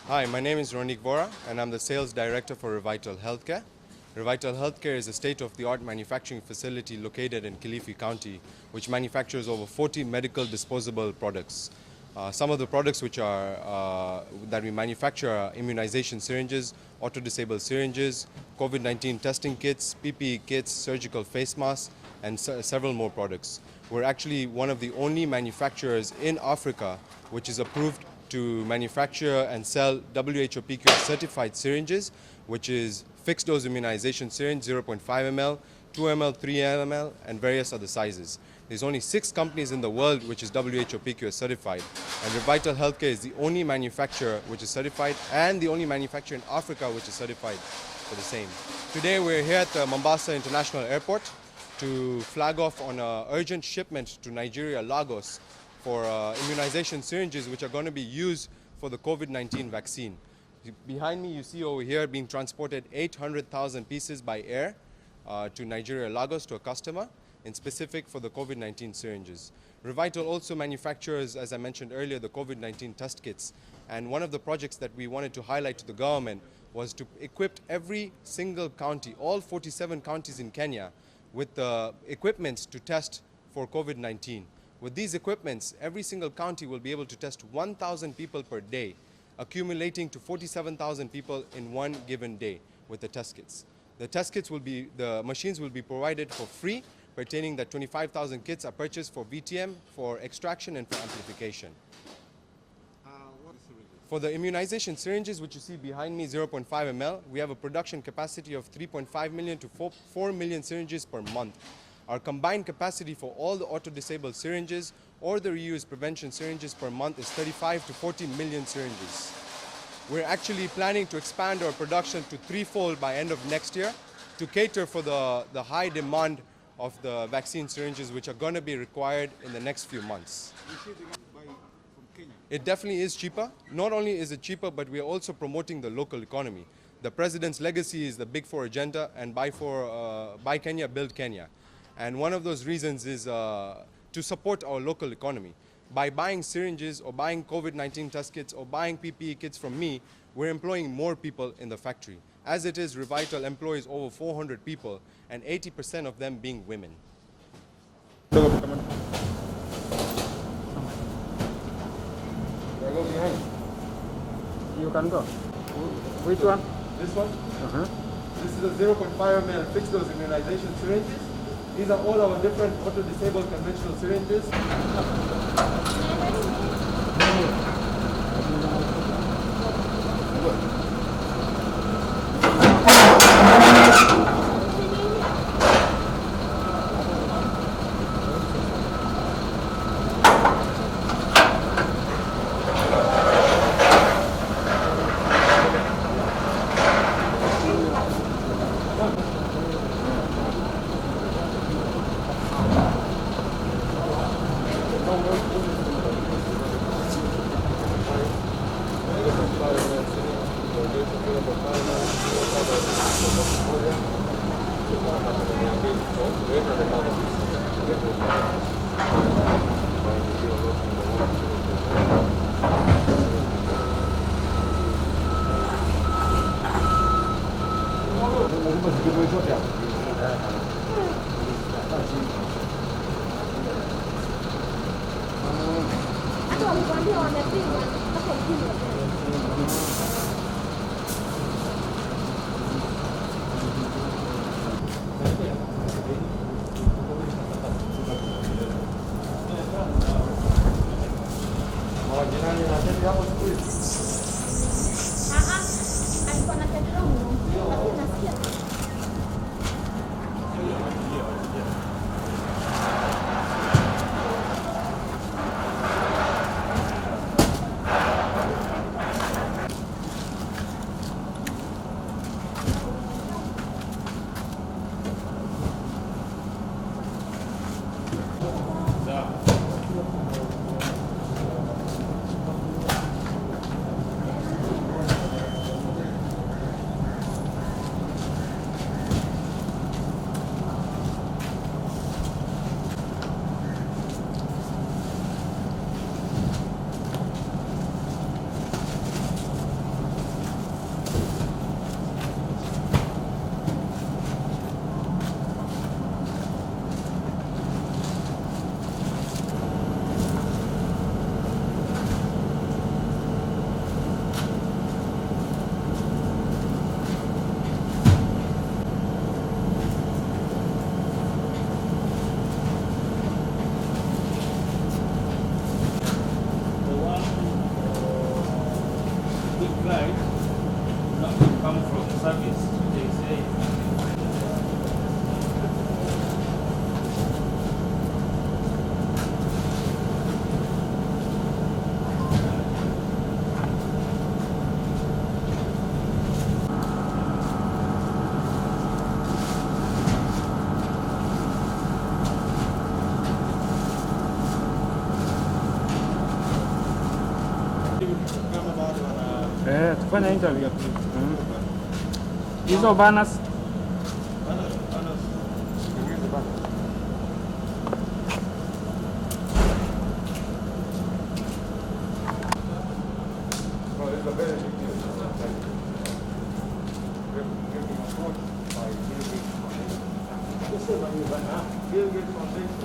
Hi, my name is Ronik Vora, and I'm the sales director for Revital Healthcare. Revital Healthcare is a state-of-the-art manufacturing facility located in Kilifi County, which manufactures over 40 medical disposable products. Some of the products that we manufacture are immunization syringes, auto-disabled syringes, COVID-19 testing kits, PPE kits, surgical face masks, and several more products. We're actually one of the only manufacturers in Africa which is approved to manufacture and sell WHO PQS certified syringes, which is fixed dose immunization syringe 0.5 ml, 2 ml, 3 ml, and various other sizes. There's only 6 companies in the world which is WHO PQS certified, and Revital Healthcare is the only manufacturer which is certified and the only manufacturer in Africa which is certified for the same. Today we're here at the Mombasa International Airport to flag off on an urgent shipment to Nigeria, Lagos, for immunization syringes which are going to be used for the COVID-19 vaccine. Behind me you see over here being transported 800,000 pieces by air to Nigeria, Lagos, to a customer, in specific for the COVID-19 syringes. Revital also manufactures, as I mentioned earlier, the COVID-19 test kits. And one of the projects that we wanted to highlight to the government was to equip every single county, all 47 counties in Kenya, with the equipment to test for COVID-19. With these equipments, every single county will be able to test 1,000 people per day, accumulating to 47,000 people in one given day with the test kits. The machines will be provided for free, pertaining that 25,000 kits are purchased for VTM, for extraction, and for amplification. For the immunization syringes, which you see behind me, 0.5 ml, we have a production capacity of 3.5 million to 4 million syringes per month. Our combined capacity for all the auto-disabled syringes or the reuse prevention syringes per month is 35 to 40 million syringes. We're actually planning to expand our production to threefold by end of next year to cater for the high demand of the vaccine syringes which are going to be required in the next few months. It definitely is cheaper. Not only is it cheaper, but we are also promoting the local economy. The President's legacy is the Big Four agenda and Buy Kenya, Build Kenya. And one of those reasons is to support our local economy. By buying syringes or buying COVID-19 test kits or buying PPE kits from me, we're employing more people in the factory. As it is, Revital employs over 400 people, and 80% of them being women. Go behind. You can go. Which one? This one? This is a 0.5 ml fixed dose immunization syringes. These are all our different auto-disabled conventional syringes. flight, not come from service, they say. Tufanya interview. Hizo banners No, it's a very big deal. Giving a food by Bill Gates Foundation. Bill Gates Foundation.